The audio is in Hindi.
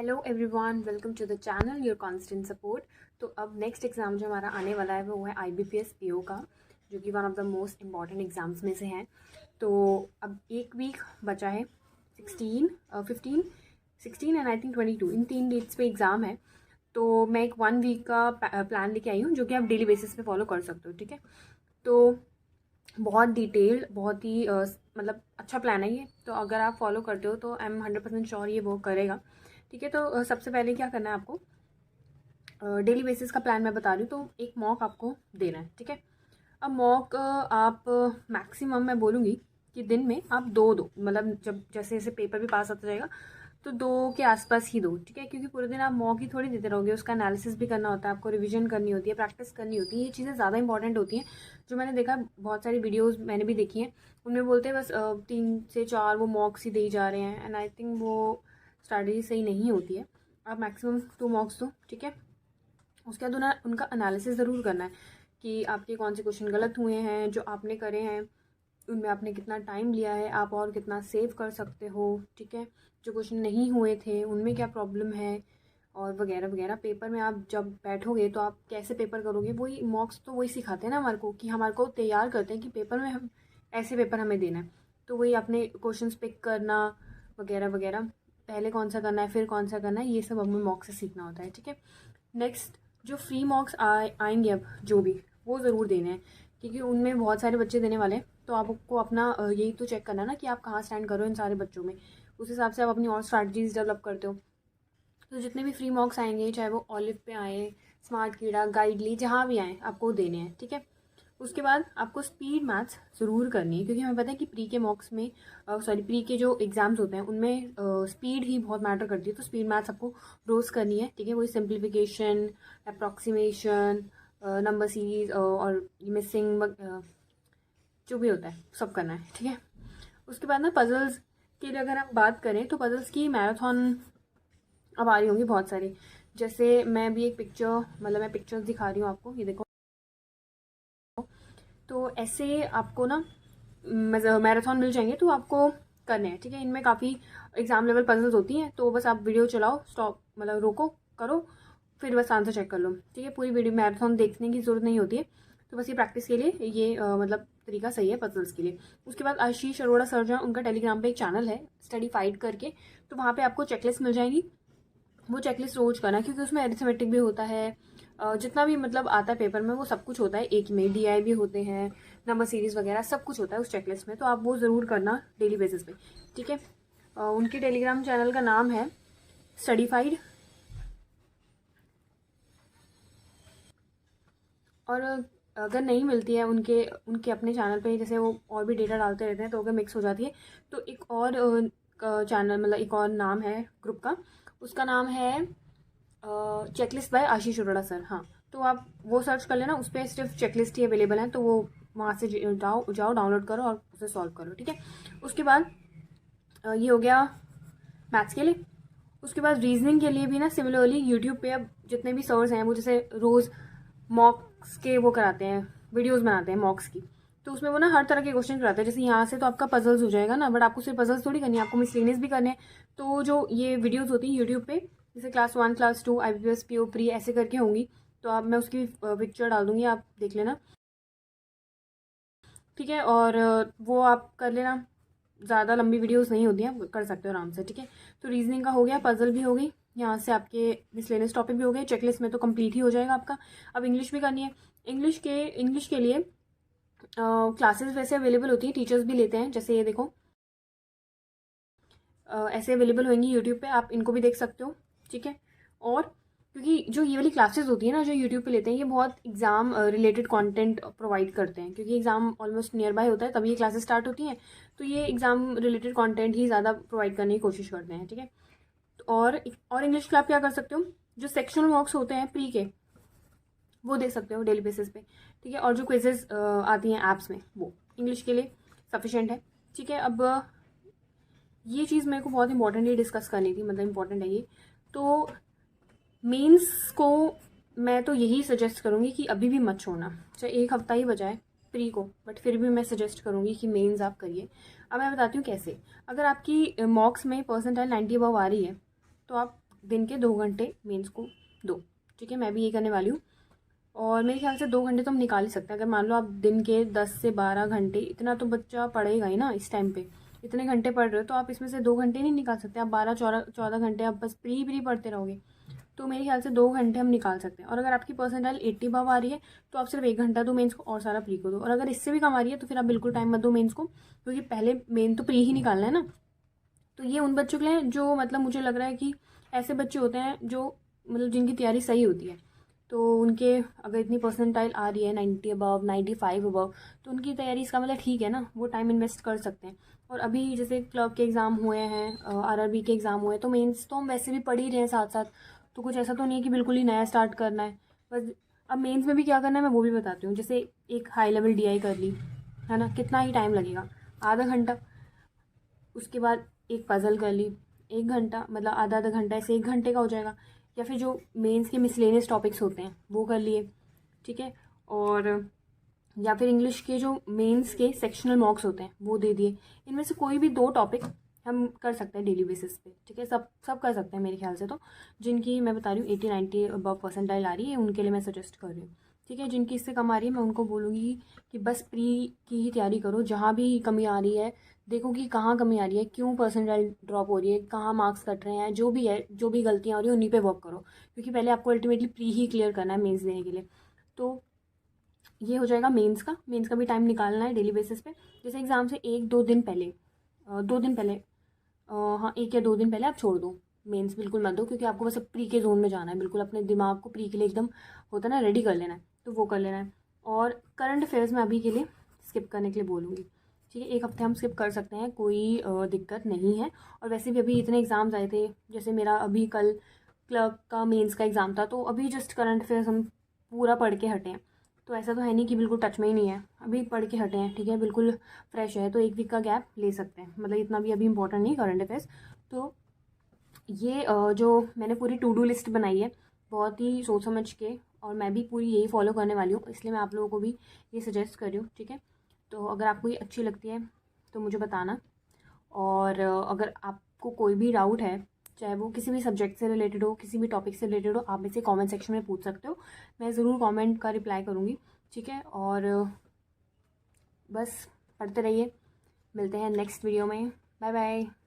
Hello everyone, welcome to the channel your constant support. तो अब नेक्स्ट एग्ज़ाम जो हमारा आने वाला है वो है IBPS PO का, जो कि one of the most important exams में से है। तो अब एक वीक बचा है, 16 and I think 22, in 3 dates पे एग्ज़ाम है। तो मैं एक 1 वीक का प्लान लेके आई हूँ, जो कि आप डेली बेसिस पे फॉलो कर सकते हो। ठीक है, तो बहुत डिटेल्ड, बहुत ही मतलब अच्छा प्लान है ये। तो अगर आप फॉलो करते हो तो आई एम 100% श्योर ये वो करेगा। ठीक है, तो सबसे पहले क्या करना है आपको, डेली बेसिस का प्लान मैं बता रही हूँ। तो एक मॉक आपको देना है। ठीक है, अब मॉक आप मैक्सिमम मैं बोलूँगी कि दिन में आप दो मतलब जब जैसे जैसे पेपर भी पास होता जाएगा तो 2 के आसपास ही दो। ठीक है, क्योंकि पूरे दिन आप मॉक ही थोड़ी देते रहोगे, उसका एनालिसिस भी करना होता है, आपको रिवीजन करनी होती है, प्रैक्टिस करनी होती है। ये चीज़ें ज़्यादा इंपॉर्टेंट होती हैं। जो मैंने देखा, बहुत सारी वीडियोस मैंने भी देखी हैं, उनमें बोलते हैं बस 3 से 4 वो मॉक्स ही दे जा रहे हैं, एंड आई थिंक वो स्ट्रैटेजी सही नहीं होती है। आप मैक्सिमम 2 मॉक्स दो। ठीक है, उसके बाद उनका एनालिसिस ज़रूर करना है कि आपके कौन से क्वेश्चन गलत हुए हैं, जो आपने करे हैं उनमें आपने कितना टाइम लिया है, आप और कितना सेव कर सकते हो। ठीक है, जो क्वेश्चन नहीं हुए थे उनमें क्या प्रॉब्लम है, और वगैरह वगैरह। पेपर में आप जब बैठोगे तो आप कैसे पेपर करोगे, वही मॉक्स तो वही सिखाते हैं ना हमारे को, कि हमारे को तैयार करते हैं कि पेपर में हम ऐसे पेपर हमें देना है। तो वही अपने क्वेश्चंस पिक करना वगैरह वगैरह, पहले कौन सा करना है फिर कौन सा करना है, ये सब हमें मॉक्स से सीखना होता है। ठीक है, नेक्स्ट जो फ्री मॉक्स आएंगे अब जो भी, वो ज़रूर देने हैं, क्योंकि उनमें बहुत सारे बच्चे देने वाले हैं। तो आपको अपना यही तो चेक करना है ना कि आप कहाँ स्टैंड करो इन सारे बच्चों में, उस हिसाब से आप अपनी और स्ट्रैटेजीज डेवलप करते हो। तो जितने भी फ्री मॉक्स आएंगे, चाहे वो ऑलिव पे आए, स्मार्ट कीड़ा, गाइडली, जहाँ भी आए आपको देने हैं। ठीक है, उसके बाद आपको स्पीड मैथ्स ज़रूर करनी है, क्योंकि हमें पता है कि प्री के मॉक्स में प्री के जो एग्ज़ाम्स होते हैं उनमें स्पीड ही बहुत मैटर करती है। तो स्पीड मैथ्स आपको रोज़ करनी है। ठीक है, वही सिंप्लीफिकेशन, अप्रॉक्सीमेशन, नंबर सीरीज और मिसिंग, जो भी होता है सब करना है। ठीक है, उसके बाद ना पजल्स के लिए अगर हम बात करें तो पजल्स की मैराथन अब आ रही होंगी बहुत सारी। जैसे मैं भी एक पिक्चर, मतलब मैं पिक्चर्स दिखा रही हूँ आपको, ये देखो। तो ऐसे आपको ना मैराथन मिल जाएंगे, तो आपको करने हैं। ठीक है, इनमें काफ़ी एग्जाम लेवल पजल्स होती हैं। तो बस आप वीडियो चलाओ, स्टॉप मतलब रोको, करो, फिर बस आंसर चेक कर लो। ठीक है, पूरी वीडियो मैराथन देखने की ज़रूरत नहीं होती है। तो बस ये प्रैक्टिस के लिए ये मतलब तरीका सही है पजल्स के लिए। उसके बाद आशीष अरोड़ा सर जो है, उनका टेलीग्राम पे एक चैनल है स्टडीफाइड करके, तो वहाँ पे आपको चेकलिस्ट मिल जाएंगी। वो चेकलिस्ट रोज करना, क्योंकि उसमें अरिथमेटिक भी होता है, जितना भी मतलब आता है पेपर में वो सब कुछ होता है एक में, DI भी होते हैं, नंबर सीरीज वगैरह सब कुछ होता है उस चेकलिस्ट में। तो आप वो ज़रूर करना डेली बेसिस पे। ठीक है, उनके टेलीग्राम चैनल का नाम है स्टडीफाइड। और अगर नहीं मिलती है उनके उनके अपने चैनल पे, जैसे वो और भी डेटा डालते रहते हैं, तो अगर मिक्स हो जाती है तो एक और चैनल, मतलब एक और नाम है ग्रुप का, उसका नाम है चेकलिस्ट बाय आशीष अरोड़ा सर। हाँ, तो आप वो सर्च कर लेना, उस पर सिर्फ चेकलिस्ट ही अवेलेबल है, तो वो वहाँ से जाओ डाउनलोड करो और उसे सॉल्व करो। ठीक है, उसके बाद ये हो गया मैथ्स के लिए। उसके बाद रीजनिंग के लिए भी ना सिमिलरली यूट्यूब पे अब जितने भी सर्स हैं, वो जैसे रोज़ मॉक्स के वो कराते हैं, वीडियोस बनाते हैं मॉक्स की। तो उसमें वो ना हर तरह के क्वेश्चन कराते हैं। जैसे यहाँ से तो आपका पजल्स हो जाएगा ना, बट आपको सिर्फ पजल्स थोड़ी करनी है, आपको मिसलेनियस भी करने हैं। तो जो ये वीडियोस होती हैं यूट्यूब पे, जैसे class 1, class 2, IBPS PO pre ऐसे करके होंगी, तो आप मैं उसकी पिक्चर डाल दूंगी, आप देख लेना। ठीक है, और वो आप कर लेना, ज़्यादा लंबी वीडियोस नहीं होती हैं, कर सकते हो आराम से। ठीक है, तो रीजनिंग का हो गया, पजल भी हो गई, यहाँ से आपके मिसलेनियस टॉपिक भी हो गए, चेकलिस्ट में तो कंप्लीट ही हो जाएगा आपका। अब इंग्लिश भी करनी है। इंग्लिश के लिए क्लासेस वैसे अवेलेबल होती हैं, टीचर्स भी लेते हैं, जैसे ये देखो ऐसे अवेलेबल होंगी यूट्यूब पे, आप इनको भी देख सकते हो। ठीक है, और क्योंकि जो ये वाली क्लासेस होती है ना जो यूट्यूब पे लेते हैं, ये बहुत एग्जाम रिलेटेड कंटेंट प्रोवाइड करते हैं, क्योंकि एग्जाम ऑलमोस्ट नियर बाय होता है तभी ये क्लासेस स्टार्ट होती हैं। तो ये एग्जाम रिलेटेड कंटेंट ही ज़्यादा प्रोवाइड करने की कोशिश करते हैं। ठीक है, और इंग्लिश के आप क्या कर सकते हो, जो सेक्शनल मार्क्स होते हैं प्री के, वो दे सकते हो डेली बेसिस पे। ठीक है, और जो क्विजेज आती हैं ऐप्स में, वो इंग्लिश के लिए सफिशेंट है। ठीक है, अब ये चीज़ मेरे को बहुत इंपॉर्टेंटली डिस्कस करनी थी, मतलब इंपॉर्टेंट है ये। तो मेंस को मैं तो यही सजेस्ट करूँगी कि अभी भी मत छोड़ना, चाहे एक हफ्ता ही बचा है प्री को, बट फिर भी मैं सजेस्ट करूँगी कि मेंस आप करिए। अब मैं बताती हूँ कैसे। अगर आपकी मॉक्स में परसेंटाइल 90 अबव आ रही है, तो आप दिन के 2 घंटे मेंस को दो, ठीक है। मैं भी ये करने वाली हूँ। और मेरे ख्याल से 2 घंटे तो हम निकाल ही सकते हैं। अगर मान लो आप दिन के 10 से 12 घंटे, इतना तो बच्चा पढ़ेगा ही ना इस टाइम पे, इतने घंटे पढ़ रहे हो तो आप इसमें से 2 घंटे नहीं निकाल सकते। आप 12-14 घंटे आप बस प्री पढ़ते रहोगे, तो मेरे ख्याल से 2 घंटे हम निकाल सकते हैं। और अगर आपकी परसेंटाइल 80 अबव आ रही है तो आप सिर्फ 1 घंटा दो मेंस को और सारा प्री को दो। और अगर इससे भी कम आ रही है तो फिर आप बिल्कुल टाइम मत दो मेंस को, क्योंकि पहले मेन तो प्री ही निकालना है ना। तो ये उन बच्चों के लिए जो मतलब मुझे लग रहा है कि ऐसे बच्चे होते हैं जो मतलब जिनकी तैयारी सही होती है, तो उनके अगर इतनी परसेंटाइल आ रही है 90 अबव, 95 अबव, तो उनकी तैयारी इसका मतलब ठीक है ना, वो टाइम इन्वेस्ट कर सकते हैं। और अभी जैसे क्लर्क के एग्ज़ाम हुए हैं, आरआरबी के एग्ज़ाम हुए हैं, तो मेंस तो हम वैसे भी पढ़ ही रहे हैं साथ साथ, तो कुछ ऐसा तो नहीं है कि बिल्कुल ही नया स्टार्ट करना है बस। अब मेंस में भी क्या करना है मैं वो भी बताती हूँ। जैसे एक हाई लेवल डीआई कर ली है ना, कितना ही टाइम लगेगा, आधा घंटा। उसके बाद एक पज़ल कर ली 1 घंटा, मतलब आधा घंटा, ऐसे 1 घंटे का हो जाएगा। या फिर जो मेंस के मिसलेनियस टॉपिक्स होते हैं वो कर लिए, ठीक है। और या फिर इंग्लिश के जो मेंस के सेक्शनल मॉक्स होते हैं वो दे दिए। इनमें से कोई भी 2 टॉपिक हम कर सकते हैं डेली बेसिस पे, ठीक है। सब सब कर सकते हैं मेरे ख्याल से। तो जिनकी मैं बता रही हूँ 80-90 अबव परसेंटाइल आ रही है उनके लिए मैं सजेस्ट कर रही हूँ, ठीक है। जिनकी इससे कम आ रही है मैं उनको बोलूँगी कि बस प्री की ही तैयारी करो। जहाँ भी कमी आ रही है देखो कि कहाँ कमी आ रही है, क्यों परसेंटाइल ड्रॉप हो रही है, कहाँ मार्क्स कट रहे हैं, जो भी है, जो भी गलतियाँ हो रही है उन्हीं पे वर्क करो, क्योंकि पहले आपको अल्टीमेटली प्री ही क्लियर करना है मेंस देने के लिए। तो ये हो जाएगा मेंस का भी टाइम निकालना है डेली बेसिस पे। जैसे एग्ज़ाम से 1-2 दिन पहले, 2 दिन पहले, हाँ 1 या 2 दिन पहले आप छोड़ दो, मेंस बिल्कुल मत दो, क्योंकि आपको बस अब प्री के जोन में जाना है। बिल्कुल अपने दिमाग को प्री के लिए एकदम होता है ना रेडी कर लेना है, तो वो कर लेना है। और करंट अफेयर्स में अभी के लिए स्किप करने के लिए बोलूँगी, ठीक है। 1 हफ्ते हम स्किप कर सकते हैं, कोई दिक्कत नहीं है। और वैसे भी अभी इतने एग्ज़ाम्स आए थे, जैसे मेरा अभी कल क्लर्क का मेंस का एग्ज़ाम था, तो अभी जस्ट करंट अफेयर्स हम पूरा पढ़ के हटे हैं। तो ऐसा तो है नहीं कि बिल्कुल टच में ही नहीं है, अभी पढ़ के हटे हैं, ठीक है, बिल्कुल फ्रेश है। तो 1 वीक का गैप ले सकते हैं, मतलब इतना भी अभी इंपॉर्टेंट नहीं करंट अफेयर्स। तो ये जो मैंने पूरी टू डू लिस्ट बनाई है बहुत ही सोच समझ के, और मैं भी पूरी यही फॉलो करने वाली हूँ, इसलिए मैं आप लोगों को भी ये सजेस्ट कर रही हूँ, ठीक है। तो अगर आपको ये अच्छी लगती है तो मुझे बताना। और अगर आपको कोई भी डाउट है, चाहे वो किसी भी सब्जेक्ट से रिलेटेड हो, किसी भी टॉपिक से रिलेटेड हो, आप इसे कमेंट सेक्शन में पूछ सकते हो। मैं ज़रूर कमेंट का रिप्लाई करूँगी, ठीक है। और बस पढ़ते रहिए, मिलते हैं नेक्स्ट वीडियो में। Bye bye.